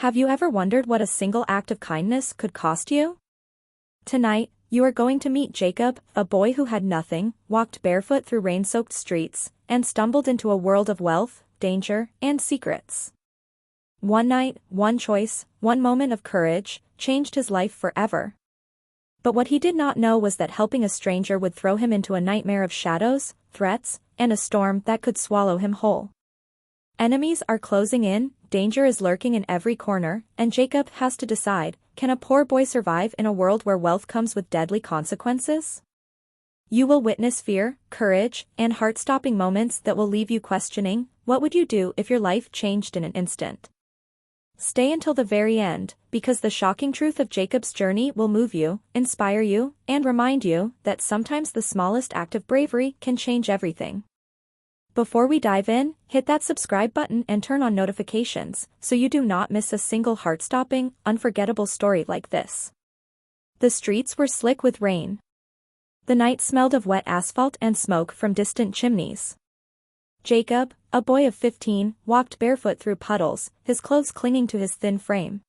Have you ever wondered what a single act of kindness could cost you? Tonight, you are going to meet Jacob, a boy who had nothing, walked barefoot through rain-soaked streets, and stumbled into a world of wealth, danger, and secrets. One night, one choice, one moment of courage, changed his life forever. But what he did not know was that helping a stranger would throw him into a nightmare of shadows, threats, and a storm that could swallow him whole. Enemies are closing in, danger is lurking in every corner, and Jacob has to decide, can a poor boy survive in a world where wealth comes with deadly consequences? You will witness fear, courage, and heart-stopping moments that will leave you questioning, what would you do if your life changed in an instant? Stay until the very end, because the shocking truth of Jacob's journey will move you, inspire you, and remind you that sometimes the smallest act of bravery can change everything. Before we dive in, hit that subscribe button and turn on notifications so you do not miss a single heart-stopping, unforgettable story like this. The streets were slick with rain. The night smelled of wet asphalt and smoke from distant chimneys. Jacob, a boy of 15, walked barefoot through puddles, his clothes clinging to his thin frame.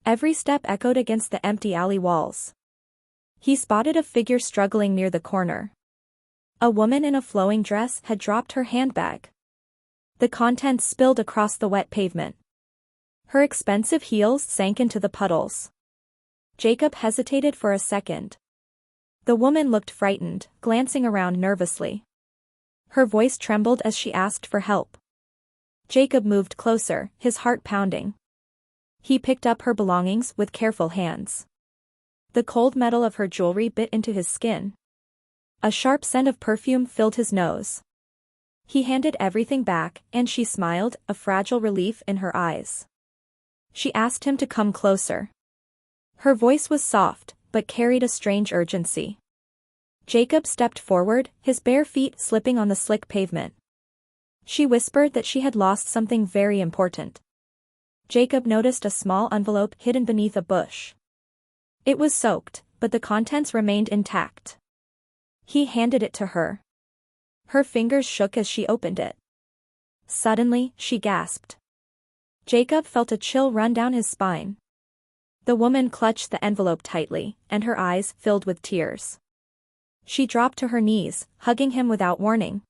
Every step echoed against the empty alley walls. He spotted a figure struggling near the corner. A woman in a flowing dress had dropped her handbag. The contents spilled across the wet pavement. Her expensive heels sank into the puddles. Jacob hesitated for a second. The woman looked frightened, glancing around nervously. Her voice trembled as she asked for help. Jacob moved closer, his heart pounding. He picked up her belongings with careful hands. The cold metal of her jewelry bit into his skin. A sharp scent of perfume filled his nose. He handed everything back, and she smiled, a fragile relief in her eyes. She asked him to come closer. Her voice was soft, but carried a strange urgency. Jacob stepped forward, his bare feet slipping on the slick pavement. She whispered that she had lost something very important. Jacob noticed a small envelope hidden beneath a bush. It was soaked, but the contents remained intact. He handed it to her. Her fingers shook as she opened it. Suddenly, she gasped. Jacob felt a chill run down his spine. The woman clutched the envelope tightly, and her eyes filled with tears. She dropped to her knees, hugging him without warning.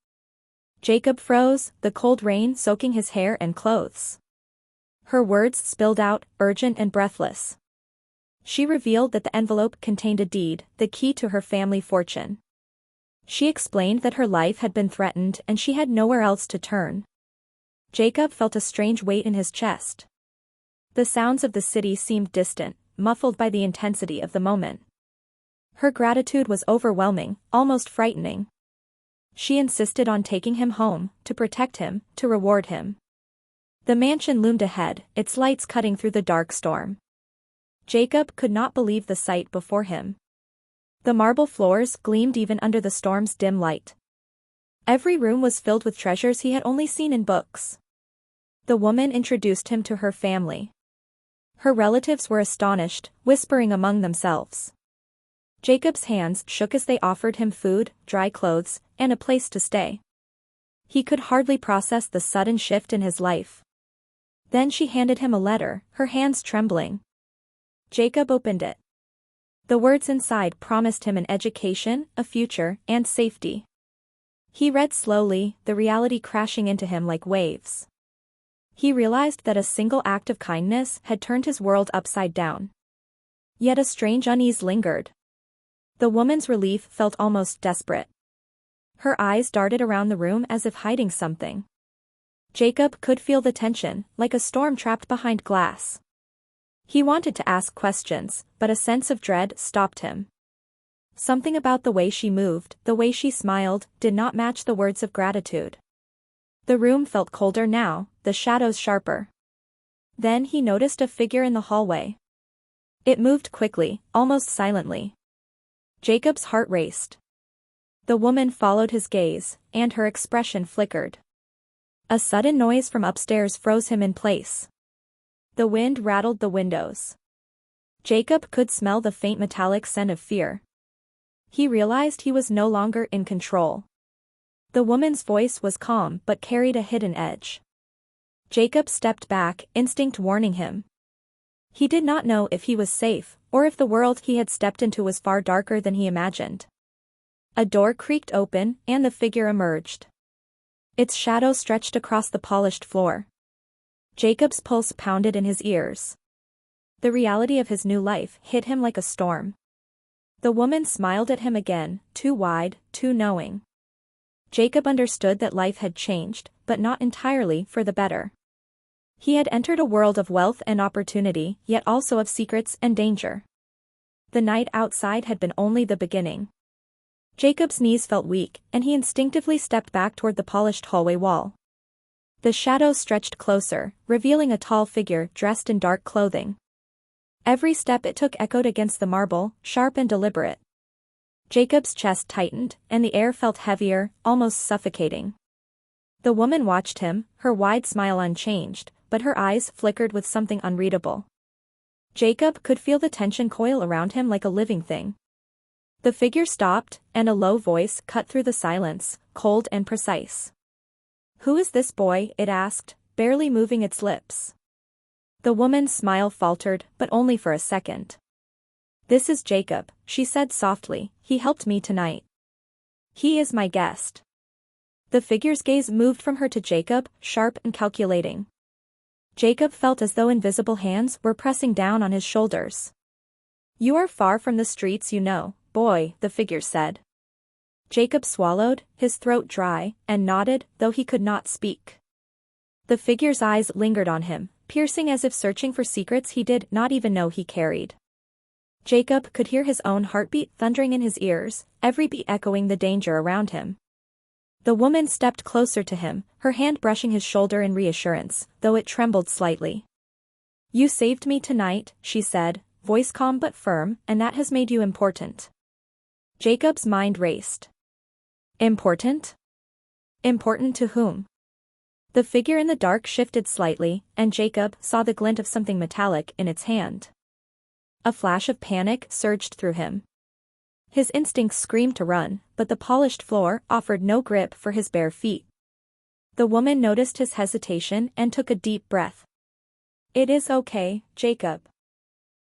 Jacob froze, the cold rain soaking his hair and clothes. Her words spilled out, urgent and breathless. She revealed that the envelope contained a deed, the key to her family fortune. She explained that her life had been threatened and she had nowhere else to turn. Jacob felt a strange weight in his chest. The sounds of the city seemed distant, muffled by the intensity of the moment. Her gratitude was overwhelming, almost frightening. She insisted on taking him home, to protect him, to reward him. The mansion loomed ahead, its lights cutting through the dark storm. Jacob could not believe the sight before him. The marble floors gleamed even under the storm's dim light. Every room was filled with treasures he had only seen in books. The woman introduced him to her family. Her relatives were astonished, whispering among themselves. Jacob's hands shook as they offered him food, dry clothes, and a place to stay. He could hardly process the sudden shift in his life. Then she handed him a letter, her hands trembling. Jacob opened it. The words inside promised him an education, a future, and safety. He read slowly, the reality crashing into him like waves. He realized that a single act of kindness had turned his world upside down. Yet a strange unease lingered. The woman's relief felt almost desperate. Her eyes darted around the room as if hiding something. Jacob could feel the tension, like a storm trapped behind glass. He wanted to ask questions, but a sense of dread stopped him. Something about the way she moved, the way she smiled, did not match the words of gratitude. The room felt colder now, the shadows sharper. Then he noticed a figure in the hallway. It moved quickly, almost silently. Jacob's heart raced. The woman followed his gaze, and her expression flickered. A sudden noise from upstairs froze him in place. The wind rattled the windows. Jacob could smell the faint metallic scent of fear. He realized he was no longer in control. The woman's voice was calm but carried a hidden edge. Jacob stepped back, instinct warning him. He did not know if he was safe, or if the world he had stepped into was far darker than he imagined. A door creaked open, and the figure emerged. Its shadow stretched across the polished floor. Jacob's pulse pounded in his ears. The reality of his new life hit him like a storm. The woman smiled at him again, too wide, too knowing. Jacob understood that life had changed, but not entirely for the better. He had entered a world of wealth and opportunity, yet also of secrets and danger. The night outside had been only the beginning. Jacob's knees felt weak, and he instinctively stepped back toward the polished hallway wall. The shadows stretched closer, revealing a tall figure dressed in dark clothing. Every step it took echoed against the marble, sharp and deliberate. Jacob's chest tightened, and the air felt heavier, almost suffocating. The woman watched him, her wide smile unchanged, but her eyes flickered with something unreadable. Jacob could feel the tension coil around him like a living thing. The figure stopped, and a low voice cut through the silence, cold and precise. "Who is this boy?" it asked, barely moving its lips. The woman's smile faltered, but only for a second. "This is Jacob," she said softly. "He helped me tonight. He is my guest." The figure's gaze moved from her to Jacob, sharp and calculating. Jacob felt as though invisible hands were pressing down on his shoulders. "You are far from the streets, you know, boy," the figure said. Jacob swallowed, his throat dry, and nodded, though he could not speak. The figure's eyes lingered on him, piercing as if searching for secrets he did not even know he carried. Jacob could hear his own heartbeat thundering in his ears, every beat echoing the danger around him. The woman stepped closer to him, her hand brushing his shoulder in reassurance, though it trembled slightly. "You saved me tonight," she said, voice calm but firm, "and that has made you important." Jacob's mind raced. Important? Important to whom? The figure in the dark shifted slightly, and Jacob saw the glint of something metallic in its hand. A flash of panic surged through him. His instincts screamed to run, but the polished floor offered no grip for his bare feet. The woman noticed his hesitation and took a deep breath. "It is okay, Jacob.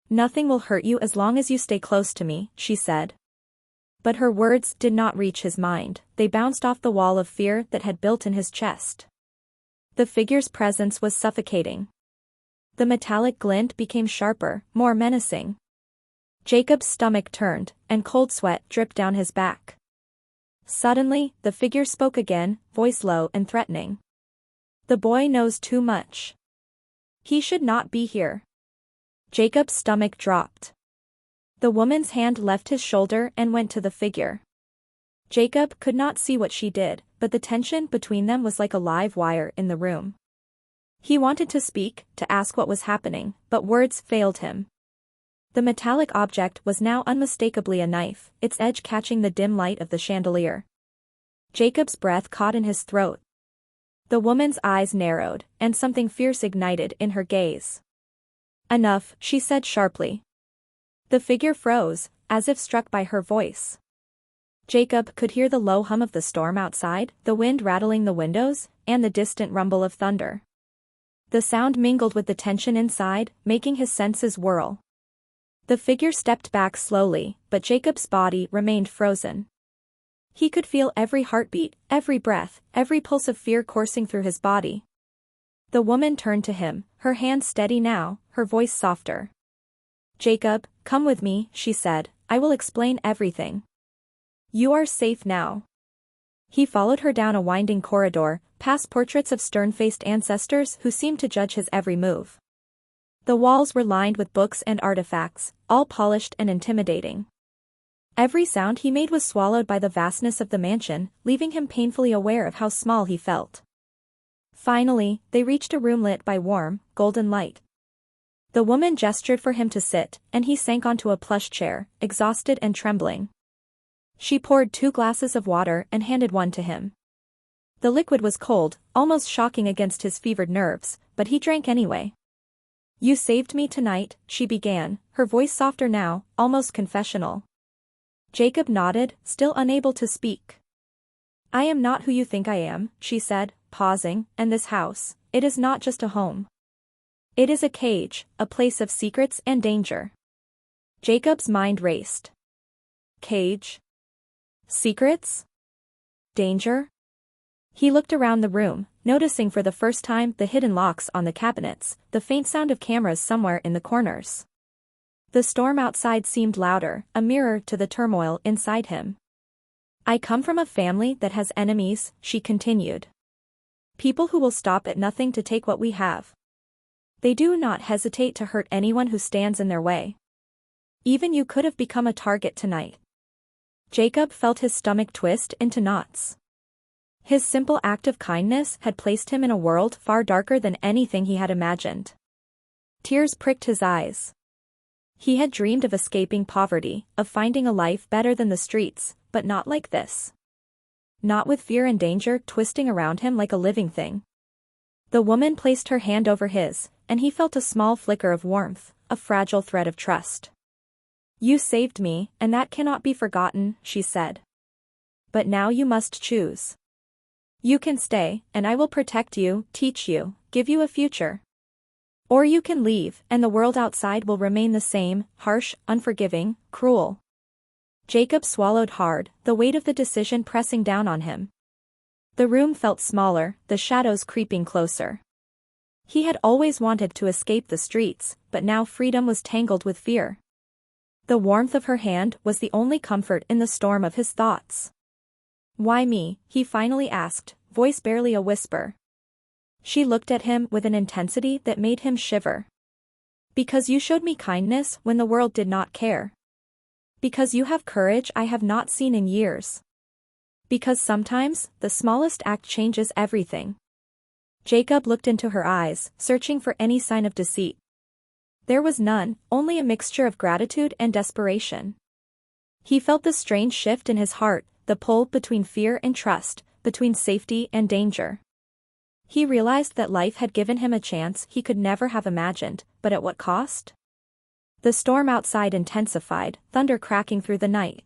Nothing will hurt you as long as you stay close to me," she said. But her words did not reach his mind, they bounced off the wall of fear that had built in his chest. The figure's presence was suffocating. The metallic glint became sharper, more menacing. Jacob's stomach turned, and cold sweat dripped down his back. Suddenly, the figure spoke again, voice low and threatening. "The boy knows too much. He should not be here." Jacob's stomach dropped. The woman's hand left his shoulder and went to the figure. Jacob could not see what she did, but the tension between them was like a live wire in the room. He wanted to speak, to ask what was happening, but words failed him. The metallic object was now unmistakably a knife, its edge catching the dim light of the chandelier. Jacob's breath caught in his throat. The woman's eyes narrowed, and something fierce ignited in her gaze. "Enough," she said sharply. The figure froze, as if struck by her voice. Jacob could hear the low hum of the storm outside, the wind rattling the windows, and the distant rumble of thunder. The sound mingled with the tension inside, making his senses whirl. The figure stepped back slowly, but Jacob's body remained frozen. He could feel every heartbeat, every breath, every pulse of fear coursing through his body. The woman turned to him, her hand steady now, her voice softer. "Jacob, come with me," she said, "I will explain everything. You are safe now." He followed her down a winding corridor, past portraits of stern-faced ancestors who seemed to judge his every move. The walls were lined with books and artifacts, all polished and intimidating. Every sound he made was swallowed by the vastness of the mansion, leaving him painfully aware of how small he felt. Finally, they reached a room lit by warm, golden light. The woman gestured for him to sit, and he sank onto a plush chair, exhausted and trembling. She poured 2 glasses of water and handed one to him. The liquid was cold, almost shocking against his fevered nerves, but he drank anyway. "You saved me tonight," she began, her voice softer now, almost confessional. Jacob nodded, still unable to speak. "I am not who you think I am," she said, pausing, "and this house, it is not just a home. It is a cage, a place of secrets and danger. Jacob's mind raced. Cage? Secrets? Danger? He looked around the room, noticing for the first time the hidden locks on the cabinets, the faint sound of cameras somewhere in the corners. The storm outside seemed louder, a mirror to the turmoil inside him. I come from a family that has enemies, she continued. People who will stop at nothing to take what we have. They do not hesitate to hurt anyone who stands in their way. Even you could have become a target tonight. Jacob felt his stomach twist into knots. His simple act of kindness had placed him in a world far darker than anything he had imagined. Tears pricked his eyes. He had dreamed of escaping poverty, of finding a life better than the streets, but not like this. Not with fear and danger twisting around him like a living thing. The woman placed her hand over his, and he felt a small flicker of warmth, a fragile thread of trust. You saved me, and that cannot be forgotten, she said. But now you must choose. You can stay, and I will protect you, teach you, give you a future. Or you can leave, and the world outside will remain the same, harsh, unforgiving, cruel. Jacob swallowed hard, the weight of the decision pressing down on him. The room felt smaller, the shadows creeping closer. He had always wanted to escape the streets, but now freedom was tangled with fear. The warmth of her hand was the only comfort in the storm of his thoughts. Why me? He finally asked, voice barely a whisper. She looked at him with an intensity that made him shiver. Because you showed me kindness when the world did not care. Because you have courage I have not seen in years. Because sometimes, the smallest act changes everything. Jacob looked into her eyes, searching for any sign of deceit. There was none, only a mixture of gratitude and desperation. He felt the strange shift in his heart, the pull between fear and trust, between safety and danger. He realized that life had given him a chance he could never have imagined, but at what cost? The storm outside intensified, thunder cracking through the night.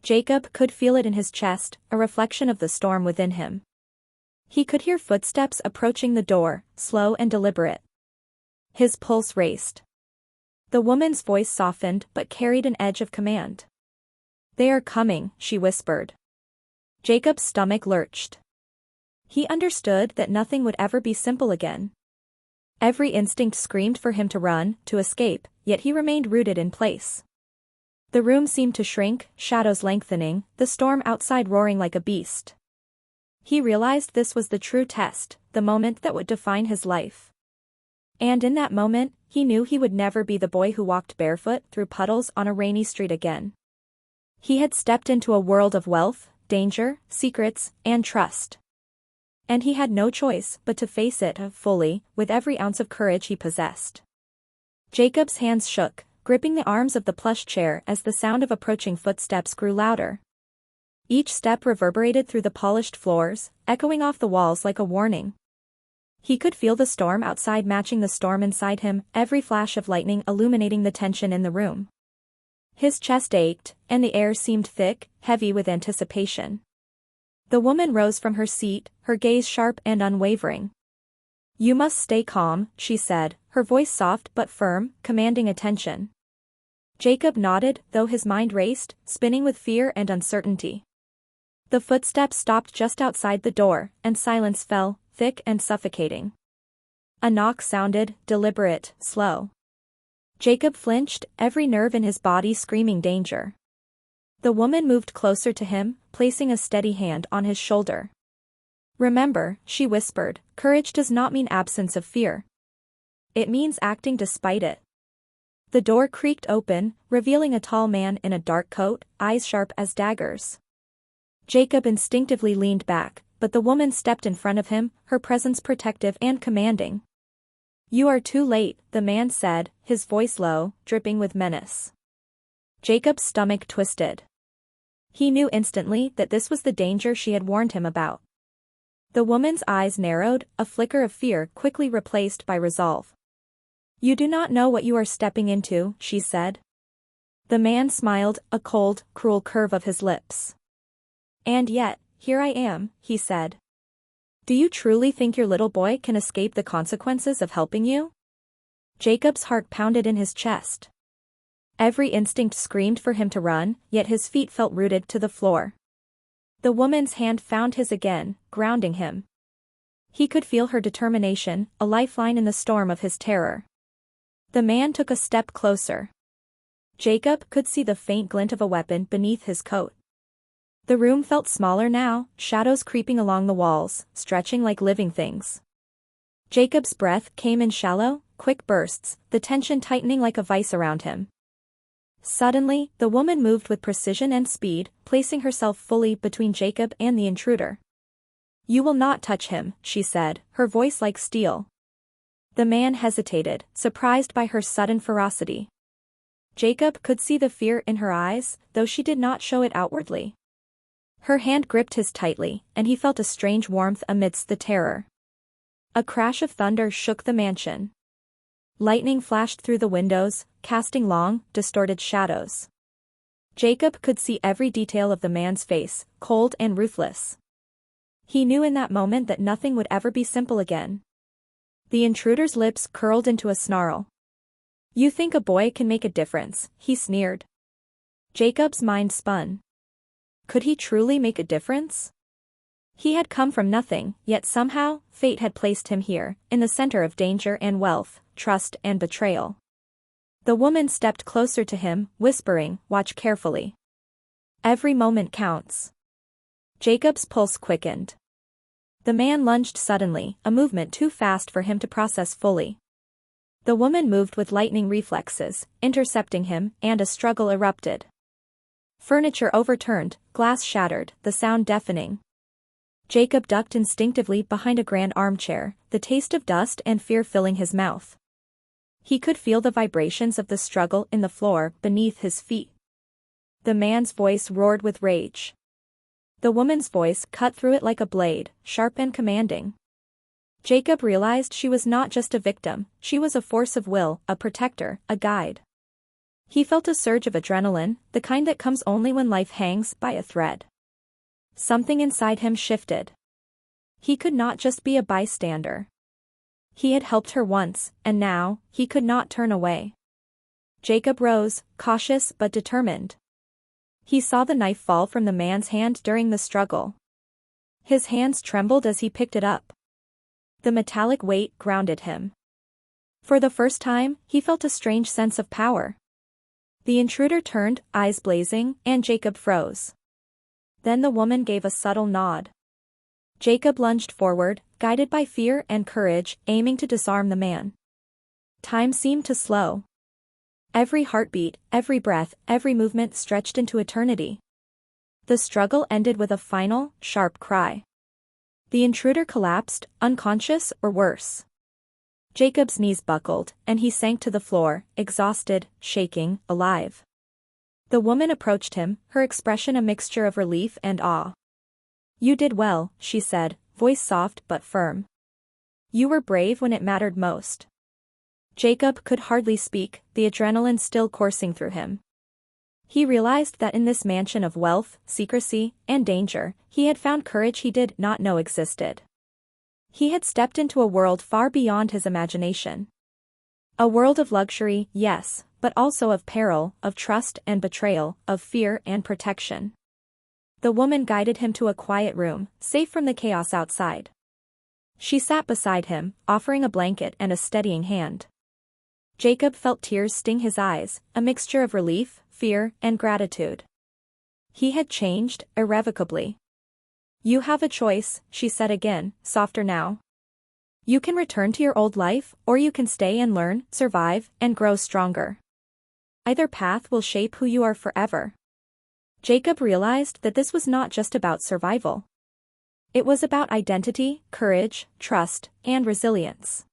Jacob could feel it in his chest, a reflection of the storm within him. He could hear footsteps approaching the door, slow and deliberate. His pulse raced. The woman's voice softened but carried an edge of command. They are coming, she whispered. Jacob's stomach lurched. He understood that nothing would ever be simple again. Every instinct screamed for him to run, to escape, yet he remained rooted in place. The room seemed to shrink, shadows lengthening, the storm outside roaring like a beast. He realized this was the true test, the moment that would define his life. And in that moment, he knew he would never be the boy who walked barefoot through puddles on a rainy street again. He had stepped into a world of wealth, danger, secrets, and trust. And he had no choice but to face it fully, with every ounce of courage he possessed. Jacob's hands shook, gripping the arms of the plush chair as the sound of approaching footsteps grew louder. Each step reverberated through the polished floors, echoing off the walls like a warning. He could feel the storm outside matching the storm inside him, every flash of lightning illuminating the tension in the room. His chest ached, and the air seemed thick, heavy with anticipation. The woman rose from her seat, her gaze sharp and unwavering. You must stay calm, she said, her voice soft but firm, commanding attention. Jacob nodded, though his mind raced, spinning with fear and uncertainty. The footsteps stopped just outside the door, and silence fell, thick and suffocating. A knock sounded, deliberate, slow. Jacob flinched, every nerve in his body screaming danger. The woman moved closer to him, placing a steady hand on his shoulder. Remember, she whispered, courage does not mean absence of fear. It means acting despite it. The door creaked open, revealing a tall man in a dark coat, eyes sharp as daggers. Jacob instinctively leaned back, but the woman stepped in front of him, her presence protective and commanding. You are too late, the man said, his voice low, dripping with menace. Jacob's stomach twisted. He knew instantly that this was the danger she had warned him about. The woman's eyes narrowed, a flicker of fear quickly replaced by resolve. You do not know what you are stepping into, she said. The man smiled, a cold, cruel curve of his lips. And yet, here I am, he said. Do you truly think your little boy can escape the consequences of helping you? Jacob's heart pounded in his chest. Every instinct screamed for him to run, yet his feet felt rooted to the floor. The woman's hand found his again, grounding him. He could feel her determination, a lifeline in the storm of his terror. The man took a step closer. Jacob could see the faint glint of a weapon beneath his coat. The room felt smaller now, shadows creeping along the walls, stretching like living things. Jacob's breath came in shallow, quick bursts, the tension tightening like a vice around him. Suddenly, the woman moved with precision and speed, placing herself fully between Jacob and the intruder. "You will not touch him," she said, her voice like steel. The man hesitated, surprised by her sudden ferocity. Jacob could see the fear in her eyes, though she did not show it outwardly. Her hand gripped his tightly, and he felt a strange warmth amidst the terror. A crash of thunder shook the mansion. Lightning flashed through the windows, casting long, distorted shadows. Jacob could see every detail of the man's face, cold and ruthless. He knew in that moment that nothing would ever be simple again. The intruder's lips curled into a snarl. "You think a boy can make a difference," he sneered. Jacob's mind spun. Could he truly make a difference? He had come from nothing, yet somehow, fate had placed him here, in the center of danger and wealth, trust and betrayal. The woman stepped closer to him, whispering, "Watch carefully. Every moment counts." Jacob's pulse quickened. The man lunged suddenly, a movement too fast for him to process fully. The woman moved with lightning reflexes, intercepting him, and a struggle erupted. Furniture overturned, glass shattered, the sound deafening. Jacob ducked instinctively behind a grand armchair, the taste of dust and fear filling his mouth. He could feel the vibrations of the struggle in the floor beneath his feet. The man's voice roared with rage. The woman's voice cut through it like a blade, sharp and commanding. Jacob realized she was not just a victim, she was a force of will, a protector, a guide. He felt a surge of adrenaline, the kind that comes only when life hangs by a thread. Something inside him shifted. He could not just be a bystander. He had helped her once, and now, he could not turn away. Jacob rose, cautious but determined. He saw the knife fall from the man's hand during the struggle. His hands trembled as he picked it up. The metallic weight grounded him. For the first time, he felt a strange sense of power. The intruder turned, eyes blazing, and Jacob froze. Then the woman gave a subtle nod. Jacob lunged forward, guided by fear and courage, aiming to disarm the man. Time seemed to slow. Every heartbeat, every breath, every movement stretched into eternity. The struggle ended with a final, sharp cry. The intruder collapsed, unconscious or worse. Jacob's knees buckled, and he sank to the floor, exhausted, shaking, alive. The woman approached him, her expression a mixture of relief and awe. "You did well," she said, voice soft but firm. "You were brave when it mattered most." Jacob could hardly speak, the adrenaline still coursing through him. He realized that in this mansion of wealth, secrecy, and danger, he had found courage he did not know existed. He had stepped into a world far beyond his imagination. A world of luxury, yes, but also of peril, of trust and betrayal, of fear and protection. The woman guided him to a quiet room, safe from the chaos outside. She sat beside him, offering a blanket and a steadying hand. Jacob felt tears sting his eyes, a mixture of relief, fear, and gratitude. He had changed, irrevocably. "You have a choice," she said again, softer now. "You can return to your old life, or you can stay and learn, survive, and grow stronger. Either path will shape who you are forever." Jacob realized that this was not just about survival. It was about identity, courage, trust, and resilience.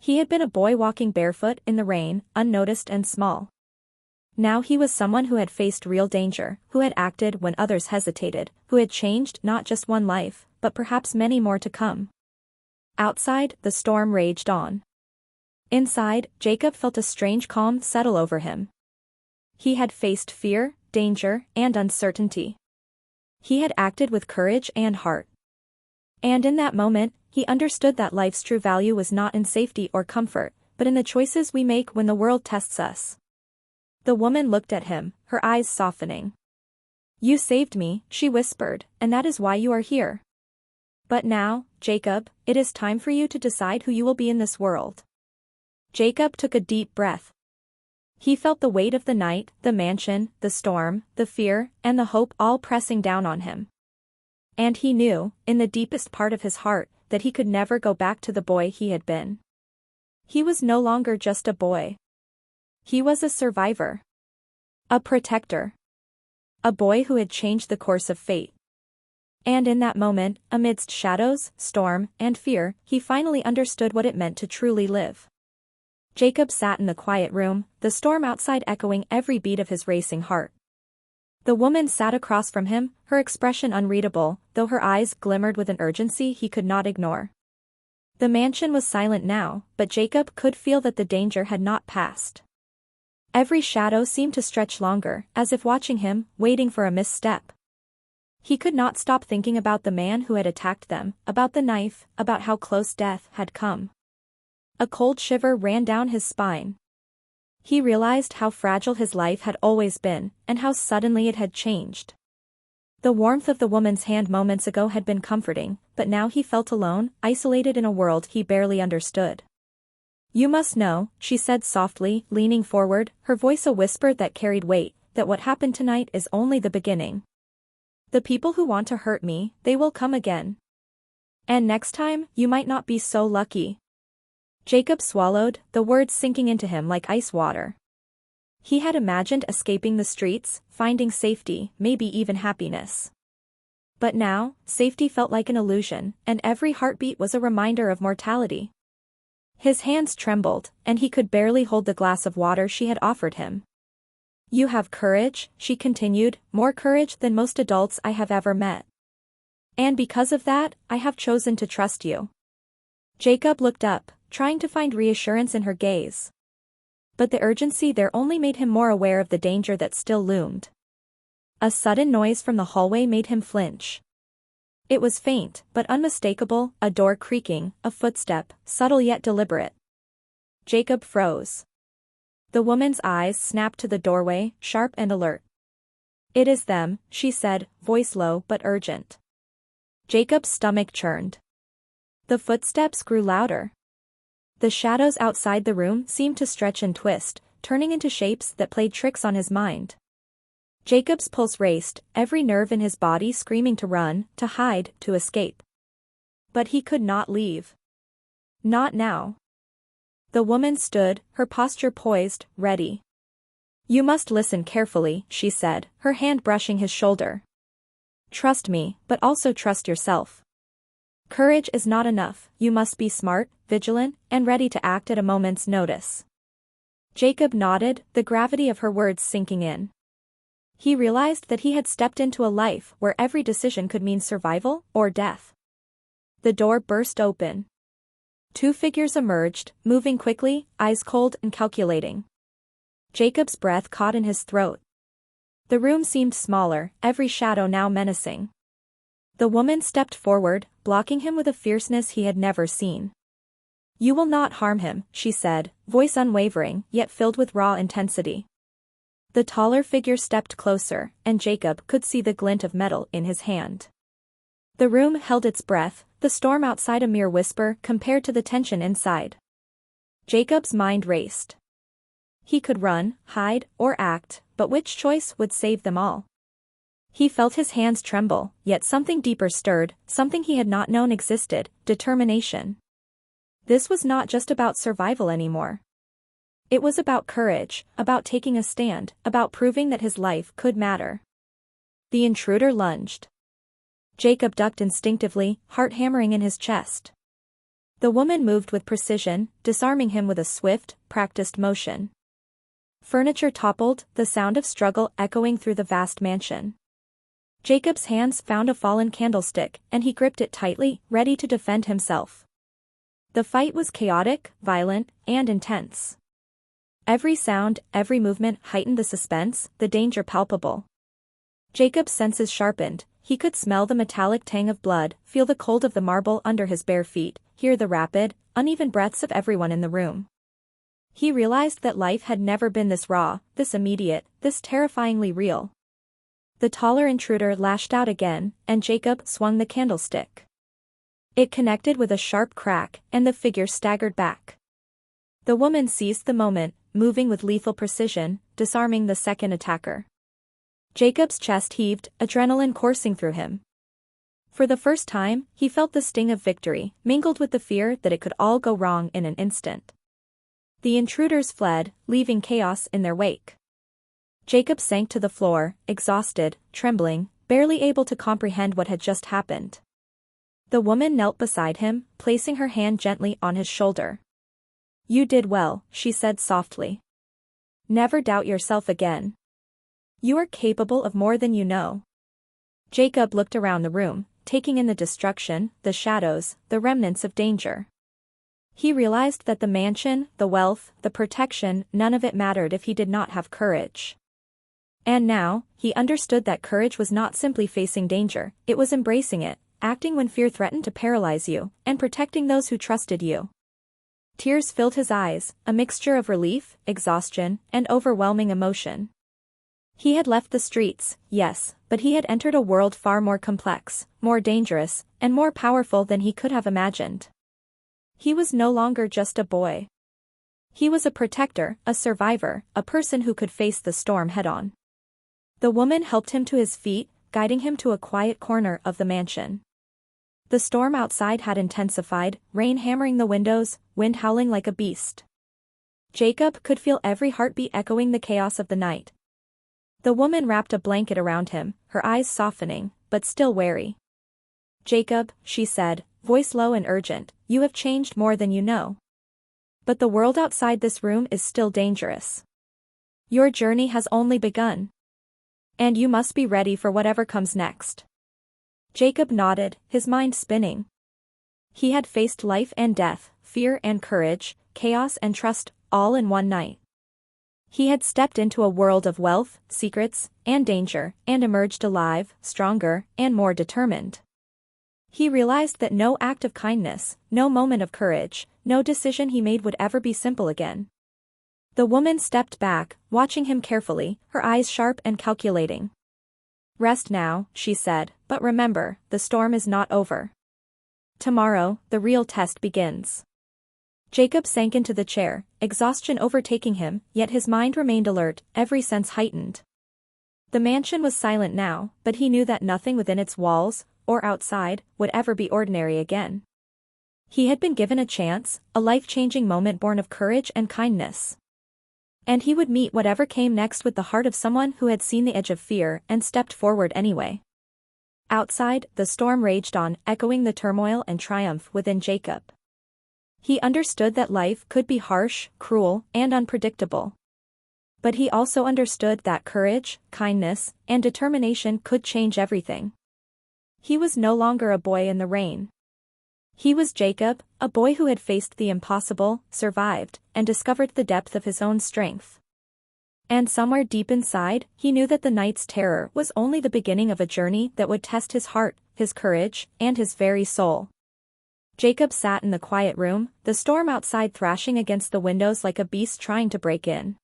He had been a boy walking barefoot in the rain, unnoticed and small. Now he was someone who had faced real danger, who had acted when others hesitated, who had changed not just one life, but perhaps many more to come. Outside, the storm raged on. Inside, Jacob felt a strange calm settle over him. He had faced fear, danger, and uncertainty. He had acted with courage and heart. And in that moment, he understood that life's true value was not in safety or comfort, but in the choices we make when the world tests us. The woman looked at him, her eyes softening. You saved me, she whispered, and that is why you are here. But now, Jacob, it is time for you to decide who you will be in this world. Jacob took a deep breath. He felt the weight of the night, the mansion, the storm, the fear, and the hope all pressing down on him. And he knew, in the deepest part of his heart, that he could never go back to the boy he had been. He was no longer just a boy. He was a survivor. A protector. A boy who had changed the course of fate. And in that moment, amidst shadows, storm, and fear, he finally understood what it meant to truly live. Jacob sat in the quiet room, the storm outside echoing every beat of his racing heart. The woman sat across from him, her expression unreadable, though her eyes glimmered with an urgency he could not ignore. The mansion was silent now, but Jacob could feel that the danger had not passed. Every shadow seemed to stretch longer, as if watching him, waiting for a misstep. He could not stop thinking about the man who had attacked them, about the knife, about how close death had come. A cold shiver ran down his spine. He realized how fragile his life had always been, and how suddenly it had changed. The warmth of the woman's hand moments ago had been comforting, but now he felt alone, isolated in a world he barely understood. You must know, she said softly, leaning forward, her voice a whisper that carried weight, that what happened tonight is only the beginning. The people who want to hurt me, they will come again. And next time, you might not be so lucky. Jacob swallowed, the words sinking into him like ice water. He had imagined escaping the streets, finding safety, maybe even happiness. But now, safety felt like an illusion, and every heartbeat was a reminder of mortality. His hands trembled, and he could barely hold the glass of water she had offered him. You have courage, she continued, more courage than most adults I have ever met. And because of that, I have chosen to trust you. Jacob looked up, trying to find reassurance in her gaze. But the urgency there only made him more aware of the danger that still loomed. A sudden noise from the hallway made him flinch. It was faint, but unmistakable, a door creaking, a footstep, subtle yet deliberate. Jacob froze. The woman's eyes snapped to the doorway, sharp and alert. It is them, she said, voice low but urgent. Jacob's stomach churned. The footsteps grew louder. The shadows outside the room seemed to stretch and twist, turning into shapes that played tricks on his mind. Jacob's pulse raced, every nerve in his body screaming to run, to hide, to escape. But he could not leave. Not now. The woman stood, her posture poised, ready. You must listen carefully, she said, her hand brushing his shoulder. Trust me, but also trust yourself. Courage is not enough, you must be smart, vigilant, and ready to act at a moment's notice. Jacob nodded, the gravity of her words sinking in. He realized that he had stepped into a life where every decision could mean survival or death. The door burst open. Two figures emerged, moving quickly, eyes cold and calculating. Jacob's breath caught in his throat. The room seemed smaller, every shadow now menacing. The woman stepped forward, blocking him with a fierceness he had never seen. You will not harm him, she said, voice unwavering, yet filled with raw intensity. The taller figure stepped closer, and Jacob could see the glint of metal in his hand. The room held its breath, the storm outside a mere whisper compared to the tension inside. Jacob's mind raced. He could run, hide, or act, but which choice would save them all? He felt his hands tremble, yet something deeper stirred, something he had not known existed, determination. This was not just about survival anymore. It was about courage, about taking a stand, about proving that his life could matter. The intruder lunged. Jacob ducked instinctively, heart hammering in his chest. The woman moved with precision, disarming him with a swift, practiced motion. Furniture toppled, the sound of struggle echoing through the vast mansion. Jacob's hands found a fallen candlestick, and he gripped it tightly, ready to defend himself. The fight was chaotic, violent, and intense. Every sound, every movement heightened the suspense, the danger palpable. Jacob's senses sharpened, he could smell the metallic tang of blood, feel the cold of the marble under his bare feet, hear the rapid, uneven breaths of everyone in the room. He realized that life had never been this raw, this immediate, this terrifyingly real. The taller intruder lashed out again, and Jacob swung the candlestick. It connected with a sharp crack, and the figure staggered back. The woman seized the moment, moving with lethal precision, disarming the second attacker. Jacob's chest heaved, adrenaline coursing through him. For the first time, he felt the sting of victory, mingled with the fear that it could all go wrong in an instant. The intruders fled, leaving chaos in their wake. Jacob sank to the floor, exhausted, trembling, barely able to comprehend what had just happened. The woman knelt beside him, placing her hand gently on his shoulder. "You did well," she said softly. "Never doubt yourself again. You are capable of more than you know." Jacob looked around the room, taking in the destruction, the shadows, the remnants of danger. He realized that the mansion, the wealth, the protection, none of it mattered if he did not have courage. And now, he understood that courage was not simply facing danger, it was embracing it, acting when fear threatened to paralyze you, and protecting those who trusted you. Tears filled his eyes, a mixture of relief, exhaustion, and overwhelming emotion. He had left the streets, yes, but he had entered a world far more complex, more dangerous, and more powerful than he could have imagined. He was no longer just a boy. He was a protector, a survivor, a person who could face the storm head-on. The woman helped him to his feet, guiding him to a quiet corner of the mansion. The storm outside had intensified, rain hammering the windows, wind howling like a beast. Jacob could feel every heartbeat echoing the chaos of the night. The woman wrapped a blanket around him, her eyes softening, but still wary. "Jacob," she said, voice low and urgent, "you have changed more than you know. But the world outside this room is still dangerous. Your journey has only begun. And you must be ready for whatever comes next." Jacob nodded, his mind spinning. He had faced life and death, fear and courage, chaos and trust, all in one night. He had stepped into a world of wealth, secrets, and danger, and emerged alive, stronger, and more determined. He realized that no act of kindness, no moment of courage, no decision he made would ever be simple again. The woman stepped back, watching him carefully, her eyes sharp and calculating. "Rest now," she said, "but remember, the storm is not over. Tomorrow, the real test begins." Jacob sank into the chair, exhaustion overtaking him, yet his mind remained alert, every sense heightened. The mansion was silent now, but he knew that nothing within its walls, or outside, would ever be ordinary again. He had been given a chance, a life-changing moment born of courage and kindness. And he would meet whatever came next with the heart of someone who had seen the edge of fear and stepped forward anyway. Outside, the storm raged on, echoing the turmoil and triumph within Jacob. He understood that life could be harsh, cruel, and unpredictable. But he also understood that courage, kindness, and determination could change everything. He was no longer a boy in the rain. He was Jacob, a boy who had faced the impossible, survived, and discovered the depth of his own strength. And somewhere deep inside, he knew that the night's terror was only the beginning of a journey that would test his heart, his courage, and his very soul. Jacob sat in the quiet room, the storm outside thrashing against the windows like a beast trying to break in.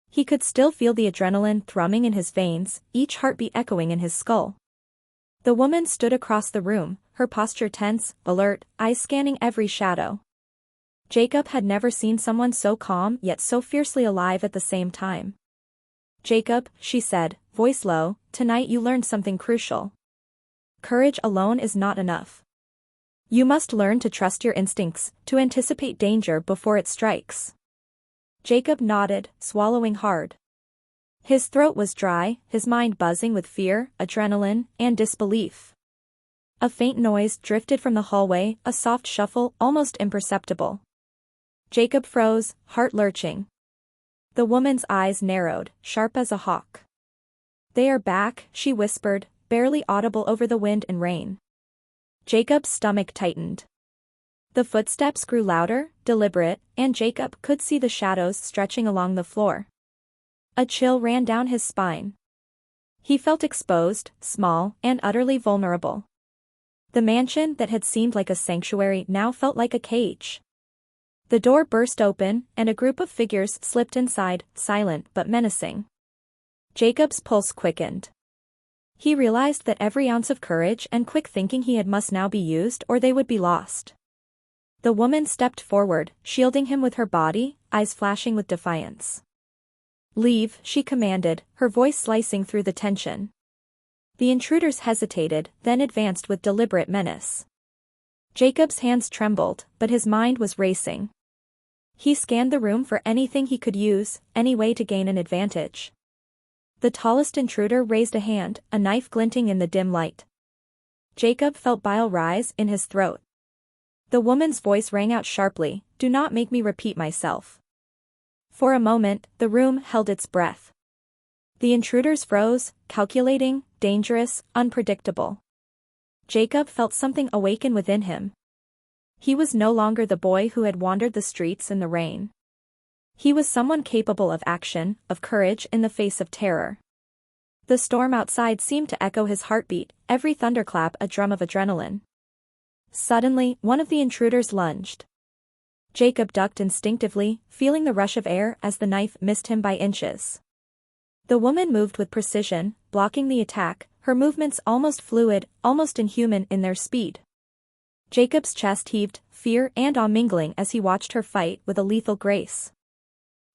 He could still feel the adrenaline thrumming in his veins, each heartbeat echoing in his skull. The woman stood across the room, her posture tense, alert, eyes scanning every shadow. Jacob had never seen someone so calm yet so fiercely alive at the same time. "Jacob," she said, voice low, "tonight you learned something crucial. Courage alone is not enough. You must learn to trust your instincts, to anticipate danger before it strikes." Jacob nodded, swallowing hard. His throat was dry, his mind buzzing with fear, adrenaline, and disbelief. A faint noise drifted from the hallway, a soft shuffle, almost imperceptible. Jacob froze, heart lurching. The woman's eyes narrowed, sharp as a hawk. "They are back," she whispered, barely audible over the wind and rain. Jacob's stomach tightened. The footsteps grew louder, deliberate, and Jacob could see the shadows stretching along the floor. A chill ran down his spine. He felt exposed, small, and utterly vulnerable. The mansion that had seemed like a sanctuary now felt like a cage. The door burst open, and a group of figures slipped inside, silent but menacing. Jacob's pulse quickened. He realized that every ounce of courage and quick thinking he had must now be used or they would be lost. The woman stepped forward, shielding him with her body, eyes flashing with defiance. "Leave," she commanded, her voice slicing through the tension. The intruders hesitated, then advanced with deliberate menace. Jacob's hands trembled, but his mind was racing. He scanned the room for anything he could use, any way to gain an advantage. The tallest intruder raised a hand, a knife glinting in the dim light. Jacob felt bile rise in his throat. The woman's voice rang out sharply, "Do not make me repeat myself." For a moment, the room held its breath. The intruders froze, calculating, dangerous, unpredictable. Jacob felt something awaken within him. He was no longer the boy who had wandered the streets in the rain. He was someone capable of action, of courage in the face of terror. The storm outside seemed to echo his heartbeat, every thunderclap a drum of adrenaline. Suddenly, one of the intruders lunged. Jacob ducked instinctively, feeling the rush of air as the knife missed him by inches. The woman moved with precision, blocking the attack, her movements almost fluid, almost inhuman in their speed. Jacob's chest heaved, fear and awe mingling as he watched her fight with a lethal grace.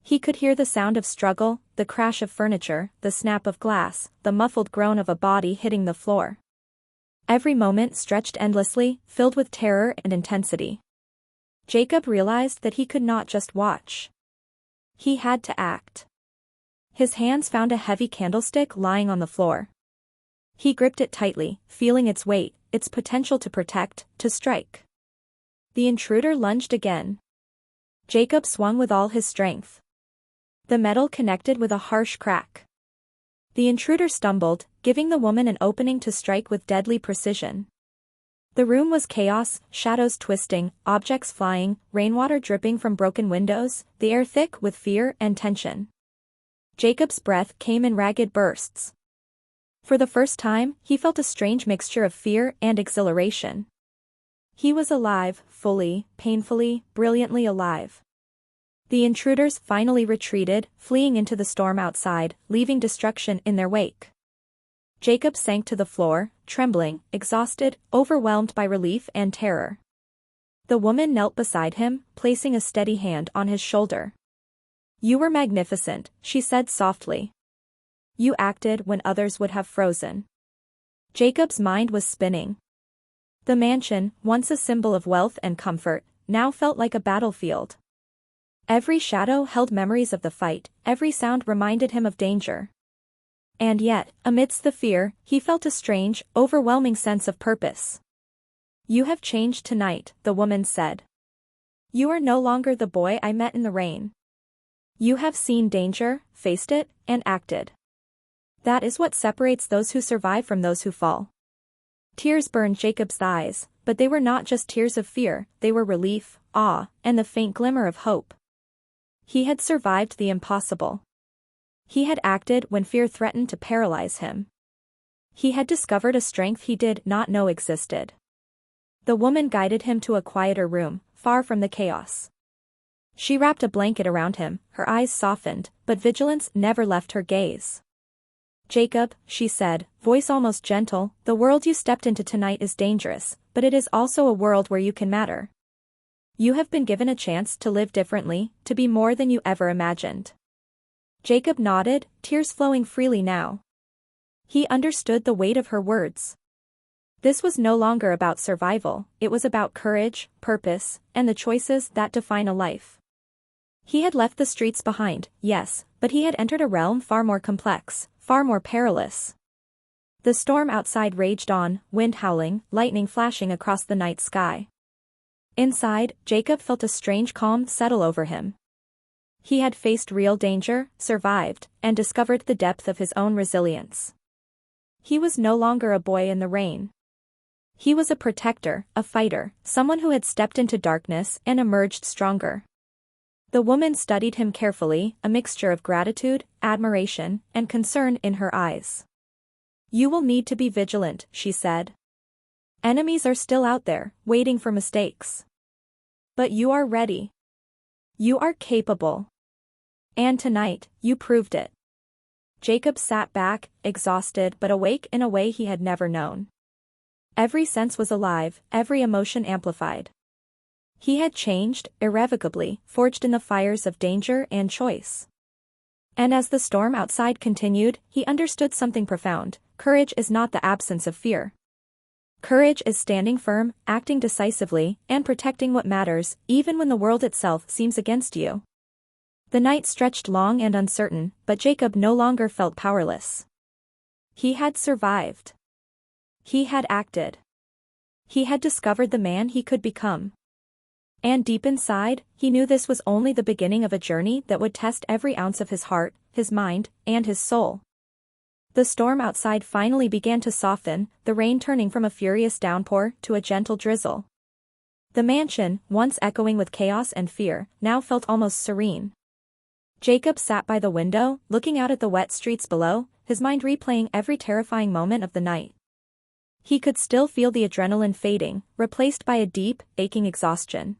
He could hear the sound of struggle, the crash of furniture, the snap of glass, the muffled groan of a body hitting the floor. Every moment stretched endlessly, filled with terror and intensity. Jacob realized that he could not just watch. He had to act. His hands found a heavy candlestick lying on the floor. He gripped it tightly, feeling its weight, its potential to protect, to strike. The intruder lunged again. Jacob swung with all his strength. The metal connected with a harsh crack. The intruder stumbled, giving the woman an opening to strike with deadly precision. The room was chaos, shadows twisting, objects flying, rainwater dripping from broken windows, the air thick with fear and tension. Jacob's breath came in ragged bursts. For the first time, he felt a strange mixture of fear and exhilaration. He was alive, fully, painfully, brilliantly alive. The intruders finally retreated, fleeing into the storm outside, leaving destruction in their wake. Jacob sank to the floor, trembling, exhausted, overwhelmed by relief and terror. The woman knelt beside him, placing a steady hand on his shoulder. "You were magnificent," she said softly. "You acted when others would have frozen." Jacob's mind was spinning. The mansion, once a symbol of wealth and comfort, now felt like a battlefield. Every shadow held memories of the fight, every sound reminded him of danger. And yet, amidst the fear, he felt a strange, overwhelming sense of purpose. "You have changed tonight," the woman said. "You are no longer the boy I met in the rain. You have seen danger, faced it, and acted. That is what separates those who survive from those who fall." Tears burned Jacob's eyes, but they were not just tears of fear, they were relief, awe, and the faint glimmer of hope. He had survived the impossible. He had acted when fear threatened to paralyze him. He had discovered a strength he did not know existed. The woman guided him to a quieter room, far from the chaos. She wrapped a blanket around him, her eyes softened, but vigilance never left her gaze. "Jacob," she said, voice almost gentle, "the world you stepped into tonight is dangerous, but it is also a world where you can matter. You have been given a chance to live differently, to be more than you ever imagined." Jacob nodded, tears flowing freely now. He understood the weight of her words. This was no longer about survival, it was about courage, purpose, and the choices that define a life. He had left the streets behind, yes, but he had entered a realm far more complex, far more perilous. The storm outside raged on, wind howling, lightning flashing across the night sky. Inside, Jacob felt a strange calm settle over him. He had faced real danger, survived, and discovered the depth of his own resilience. He was no longer a boy in the rain. He was a protector, a fighter, someone who had stepped into darkness and emerged stronger. The woman studied him carefully, a mixture of gratitude, admiration, and concern in her eyes. "You will need to be vigilant," she said. "Enemies are still out there, waiting for mistakes. But you are ready. You are capable. And tonight, you proved it. Jacob sat back, exhausted but awake in a way he had never known. Every sense was alive, every emotion amplified. He had changed, irrevocably, forged in the fires of danger and choice. And as the storm outside continued, he understood something profound. Courage is not the absence of fear. Courage is standing firm, acting decisively, and protecting what matters, even when the world itself seems against you. The night stretched long and uncertain, but Jacob no longer felt powerless. He had survived. He had acted. He had discovered the man he could become. And deep inside, he knew this was only the beginning of a journey that would test every ounce of his heart, his mind, and his soul. The storm outside finally began to soften, the rain turning from a furious downpour to a gentle drizzle. The mansion, once echoing with chaos and fear, now felt almost serene. Jacob sat by the window, looking out at the wet streets below, his mind replaying every terrifying moment of the night. He could still feel the adrenaline fading, replaced by a deep, aching exhaustion.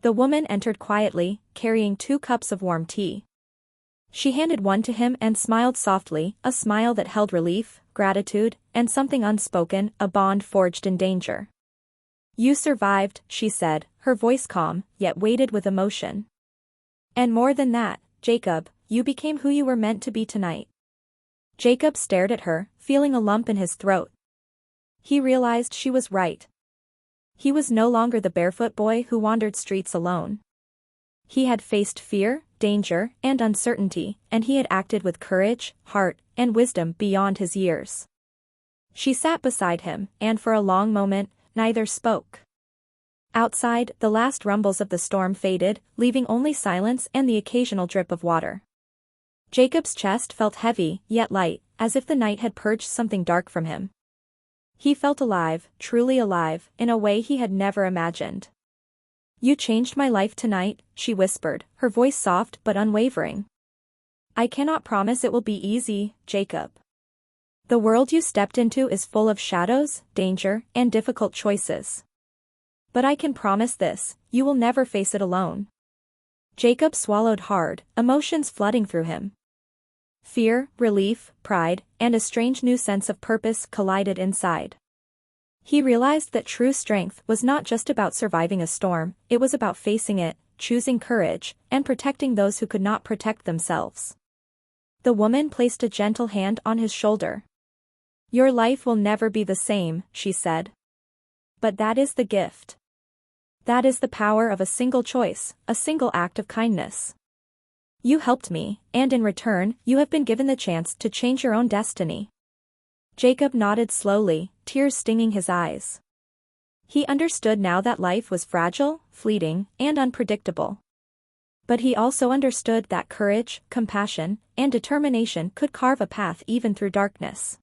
The woman entered quietly, carrying 2 cups of warm tea. She handed one to him and smiled softly, a smile that held relief, gratitude, and something unspoken, a bond forged in danger. You survived, she said, her voice calm, yet weighted with emotion. And more than that, Jacob, you became who you were meant to be tonight. Jacob stared at her, feeling a lump in his throat. He realized she was right. He was no longer the barefoot boy who wandered streets alone. He had faced fear, danger, and uncertainty, and he had acted with courage, heart, and wisdom beyond his years. She sat beside him, and for a long moment, neither spoke. Outside, the last rumbles of the storm faded, leaving only silence and the occasional drip of water. Jacob's chest felt heavy, yet light, as if the night had purged something dark from him. He felt alive, truly alive, in a way he had never imagined. You changed my life tonight, she whispered, her voice soft but unwavering. I cannot promise it will be easy, Jacob. The world you stepped into is full of shadows, danger, and difficult choices. But I can promise this, you will never face it alone. Jacob swallowed hard, emotions flooding through him. Fear, relief, pride, and a strange new sense of purpose collided inside. He realized that true strength was not just about surviving a storm, it was about facing it, choosing courage, and protecting those who could not protect themselves. The woman placed a gentle hand on his shoulder. Your life will never be the same, she said. But that is the gift. That is the power of a single choice, a single act of kindness. You helped me, and in return, you have been given the chance to change your own destiny. Jacob nodded slowly, tears stinging his eyes. He understood now that life was fragile, fleeting, and unpredictable. But he also understood that courage, compassion, and determination could carve a path even through darkness.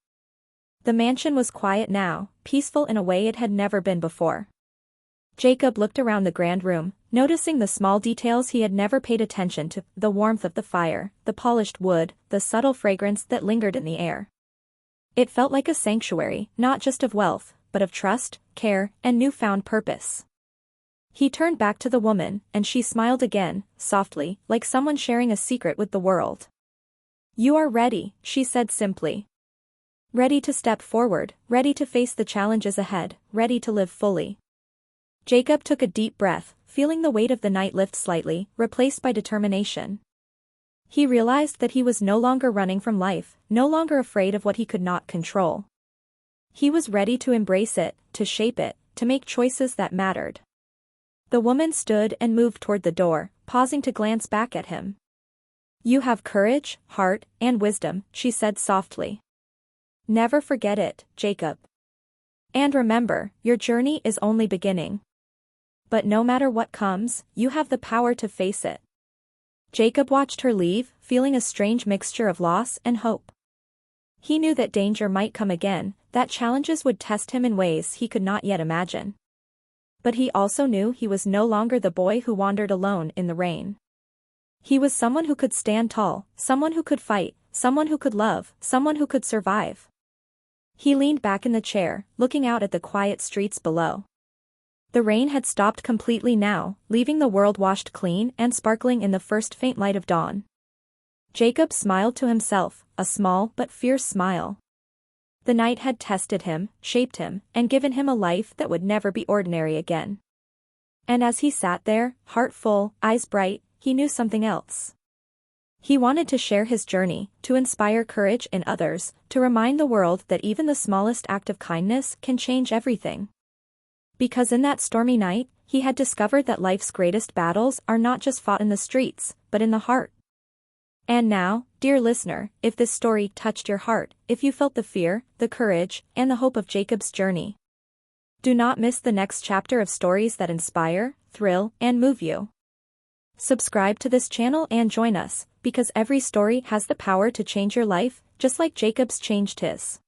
The mansion was quiet now, peaceful in a way it had never been before. Jacob looked around the grand room, noticing the small details he had never paid attention to, the warmth of the fire, the polished wood, the subtle fragrance that lingered in the air. It felt like a sanctuary, not just of wealth, but of trust, care, and newfound purpose. He turned back to the woman, and she smiled again, softly, like someone sharing a secret with the world. You are ready, she said simply. Ready to step forward, ready to face the challenges ahead, ready to live fully. Jacob took a deep breath, feeling the weight of the night lift slightly, replaced by determination. He realized that he was no longer running from life, no longer afraid of what he could not control. He was ready to embrace it, to shape it, to make choices that mattered. The woman stood and moved toward the door, pausing to glance back at him. You have courage, heart, and wisdom, she said softly. Never forget it, Jacob. And remember, your journey is only beginning. But no matter what comes, you have the power to face it. Jacob watched her leave, feeling a strange mixture of loss and hope. He knew that danger might come again, that challenges would test him in ways he could not yet imagine. But he also knew he was no longer the boy who wandered alone in the rain. He was someone who could stand tall, someone who could fight, someone who could love, someone who could survive. He leaned back in the chair, looking out at the quiet streets below. The rain had stopped completely now, leaving the world washed clean and sparkling in the first faint light of dawn. Jacob smiled to himself, a small but fierce smile. The night had tested him, shaped him, and given him a life that would never be ordinary again. And as he sat there, heart full, eyes bright, he knew something else. He wanted to share his journey, to inspire courage in others, to remind the world that even the smallest act of kindness can change everything. Because in that stormy night, he had discovered that life's greatest battles are not just fought in the streets, but in the heart. And now, dear listener, if this story touched your heart, if you felt the fear, the courage, and the hope of Jacob's journey, do not miss the next chapter of stories that inspire, thrill, and move you. Subscribe to this channel and join us, because every story has the power to change your life, just like Jacob's changed his.